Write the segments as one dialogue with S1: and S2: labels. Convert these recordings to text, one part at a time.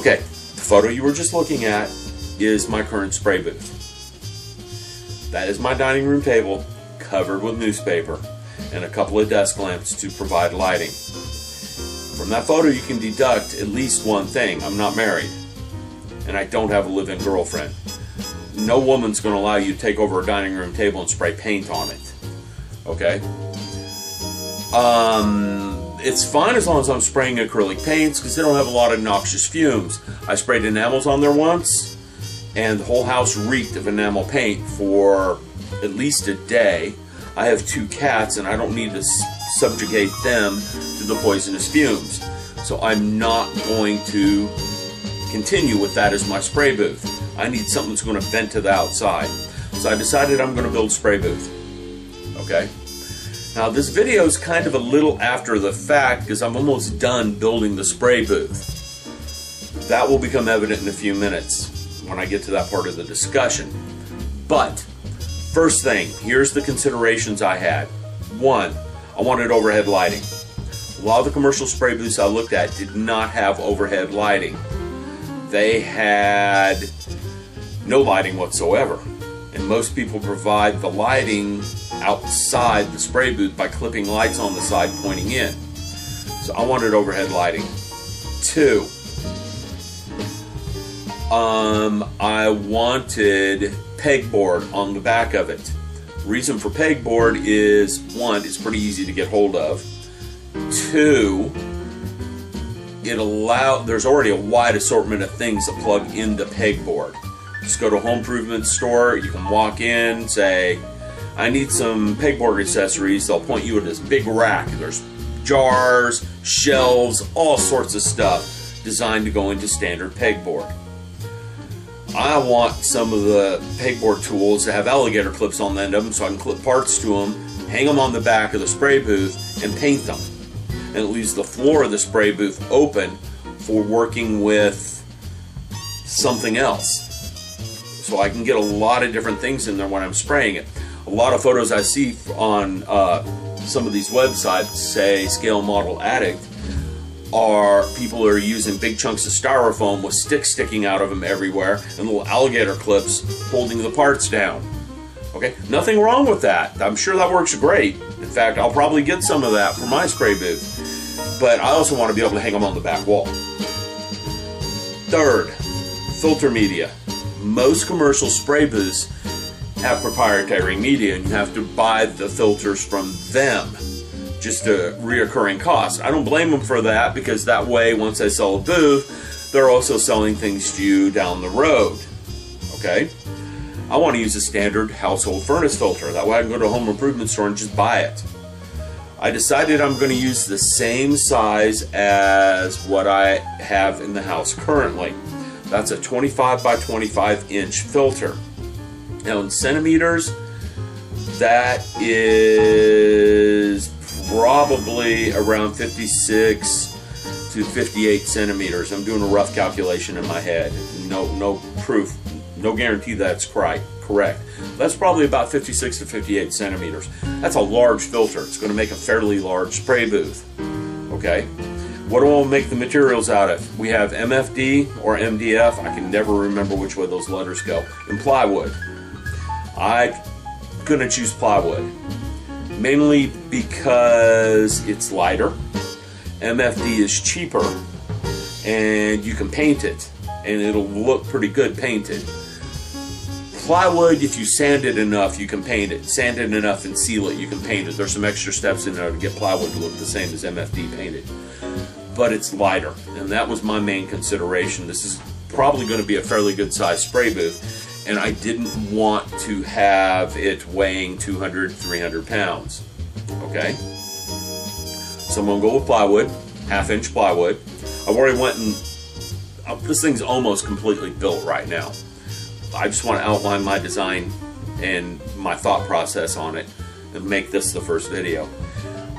S1: Okay, the photo you were just looking at is my current spray booth. That is my dining room table covered with newspaper and a couple of desk lamps to provide lighting. From that photo you can deduct at least one thing: I'm not married and I don't have a live-in girlfriend. No woman's going to allow you to take over a dining room table and spray paint on it. Okay? It's fine as long as I'm spraying acrylic paints because they don't have a lot of noxious fumes. I sprayed enamels on there once and the whole house reeked of enamel paint for at least a day. I have 2 cats and I don't need to subjugate them to the poisonous fumes. So I'm not going to continue with that as my spray booth. I need something that's going to vent to the outside. So I decided I'm going to build a spray booth. Okay? Now this video is kind of a little after the fact because I'm almost done building the spray booth. That will become evident in a few minutes when I get to that part of the discussion. But first thing, here's the considerations I had. 1, I wanted overhead lighting. A lot of the commercial spray booths I looked at did not have overhead lighting. They had no lighting whatsoever. And most people provide the lighting outside the spray booth by clipping lights on the side pointing in. So I wanted overhead lighting. 2, I wanted pegboard on the back of it. The reason for pegboard is 1, it's pretty easy to get hold of. 2, there's already a wide assortment of things that plug into pegboard. Just go to a home improvement store, you can walk in, say, I need some pegboard accessories. They'll point you to this big rack. There's jars, shelves, all sorts of stuff designed to go into standard pegboard. I want some of the pegboard tools to have alligator clips on the end of them so I can clip parts to them, hang them on the back of the spray booth, and paint them. And it leaves the floor of the spray booth open for working with something else. So I can get a lot of different things in there when I'm spraying it. A lot of photos I see on some of these websites, say Scale Model Addict, are people are using big chunks of styrofoam with sticks sticking out of them everywhere and little alligator clips holding the parts down. Okay, nothing wrong with that. I'm sure that works great. In fact, I'll probably get some of that for my spray booth. But I also want to be able to hang them on the back wall. 3rd, filter media. Most commercial spray booths have proprietary media and you have to buy the filters from them. Just a reoccurring cost. I don't blame them for that because that way once I sell a booth, they're also selling things to you down the road. Okay? I want to use a standard household furnace filter. That way I can go to a home improvement store and just buy it. I decided I'm going to use the same size as what I have in the house currently. That's a 25 by 25 inch filter. Now in centimeters, that is probably around 56 to 58 centimeters. I'm doing a rough calculation in my head. No proof, no guarantee that's correct. That's probably about 56 to 58 centimeters. That's a large filter. It's going to make a fairly large spray booth. Okay? What do I make the materials out of? We have MFD or MDF. I can never remember which way those letters go. And plywood. I'm going to choose plywood. Mainly because it's lighter. MFD is cheaper. And you can paint it. And it'll look pretty good painted. Plywood, if you sand it enough, you can paint it. Sand it enough and seal it, you can paint it. There's some extra steps in there to get plywood to look the same as MFD painted. But it's lighter, and that was my main consideration. This is probably going to be a fairly good sized spray booth, and I didn't want to have it weighing 200, 300 pounds. Okay? So I'm going to go with plywood, 1/2 inch plywood. I've already went and, this thing's almost completely built right now. I just want to outline my design and my thought process on it and make this the first video.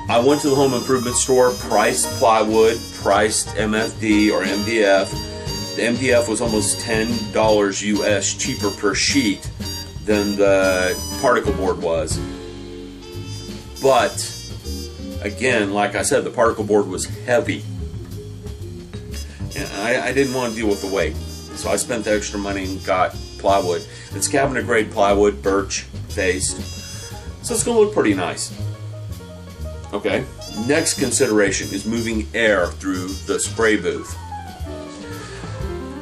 S1: I went to the home improvement store, priced plywood, priced MFD or MDF. The MDF was almost $10 US cheaper per sheet than the particle board was. But again, like I said, the particle board was heavy. And I didn't want to deal with the weight. So I spent the extra money and got plywood. It's cabinet grade plywood, birch faced. So it's going to look pretty nice. Okay, next consideration is moving air through the spray booth.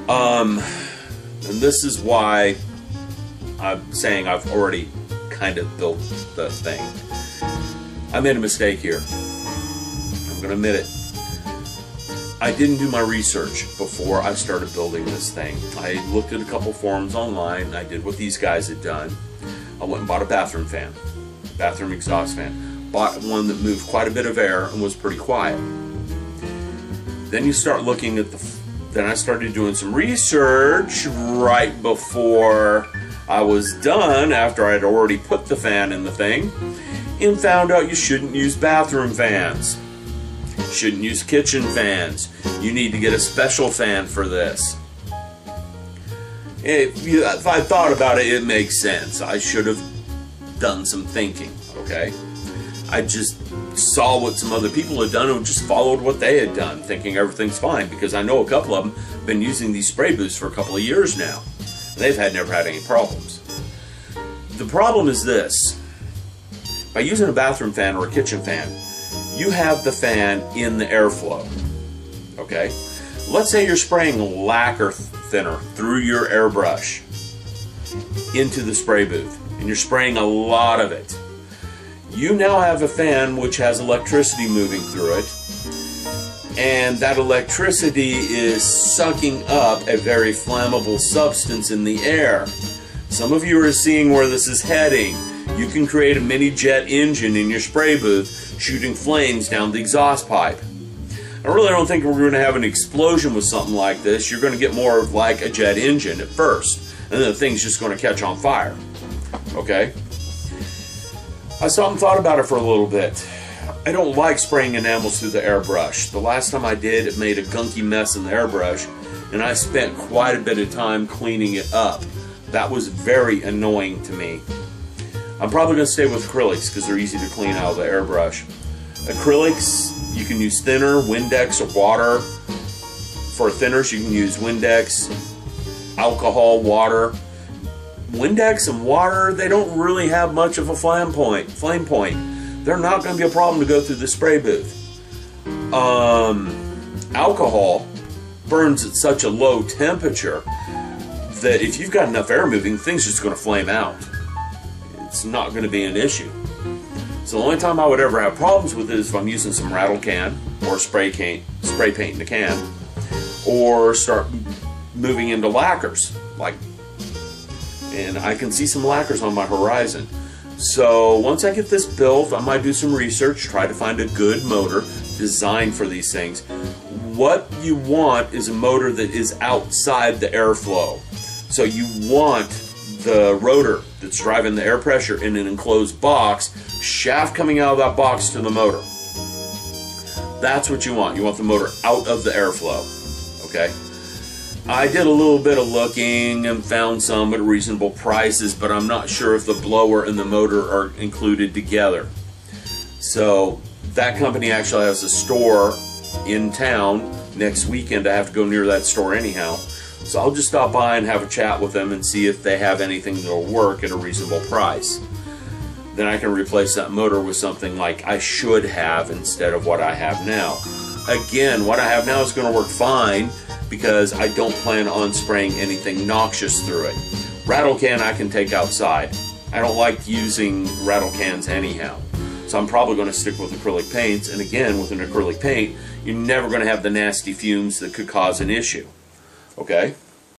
S1: And this is why I'm saying I've already kind of built the thing. I made a mistake here. I'm going to admit it. I didn't do my research before I started building this thing. I looked at a couple forums online. I did what these guys had done. I went and bought a bathroom fan, bathroom exhaust fan. Bought one that moved quite a bit of air and was pretty quiet. Then you start looking at then I started doing some research right before I was done, after I'd already put the fan in the thing, and found out you shouldn't use bathroom fans. Shouldn't use kitchen fans. You need to get a special fan for this. If I thought about it, it makes sense. I should have done some thinking, okay? I just saw what some other people had done and just followed what they had done, thinking everything's fine, because I know a couple of them have been using these spray booths for a couple of years now. And they've never had any problems. The problem is this. By using a bathroom fan or a kitchen fan, you have the fan in the airflow, okay? Let's say you're spraying lacquer thinner through your airbrush into the spray booth, and you're spraying a lot of it. You now have a fan which has electricity moving through it, and that electricity is sucking up a very flammable substance in the air. Some of you are seeing where this is heading. You can create a mini jet engine in your spray booth shooting flames down the exhaust pipe. I really don't think we're going to have an explosion with something like this. You're going to get more of like a jet engine at first, and then the thing's just going to catch on fire. Okay? I stopped and thought about it for a little bit. I don't like spraying enamels through the airbrush. The last time I did, it made a gunky mess in the airbrush, and I spent quite a bit of time cleaning it up. That was very annoying to me. I'm probably going to stay with acrylics because they're easy to clean out of the airbrush. Acrylics, you can use thinner, Windex, or water. For thinners, you can use Windex, alcohol, water. Windex and water, they don't really have much of a flame point. They're not going to be a problem to go through the spray booth. Alcohol burns at such a low temperature that if you've got enough air moving, the thing's just going to flame out. It's not going to be an issue. So the only time I would ever have problems with it is if I'm using some rattle can or spray paint in a can, or start moving into lacquers. And I can see some lacquers on my horizon. So once I get this built, I might do some research, try to find a good motor designed for these things. What you want is a motor that is outside the airflow. So you want the rotor that's driving the air pressure in an enclosed box, shaft coming out of that box to the motor. That's what you want. You want the motor out of the airflow. Okay? I did a little bit of looking and found some at reasonable prices, but I'm not sure if the blower and the motor are included together. So that company actually has a store in town next weekend. I have to go near that store anyhow. So I'll just stop by and have a chat with them and see if they have anything that'll work at a reasonable price. Then I can replace that motor with something like I should have instead of what I have now. Again, what I have now is going to work fine because I don't plan on spraying anything noxious through it. Rattle can I can take outside. I don't like using rattle cans anyhow. So I'm probably going to stick with acrylic paints, and again, with an acrylic paint, you're never going to have the nasty fumes that could cause an issue. Okay?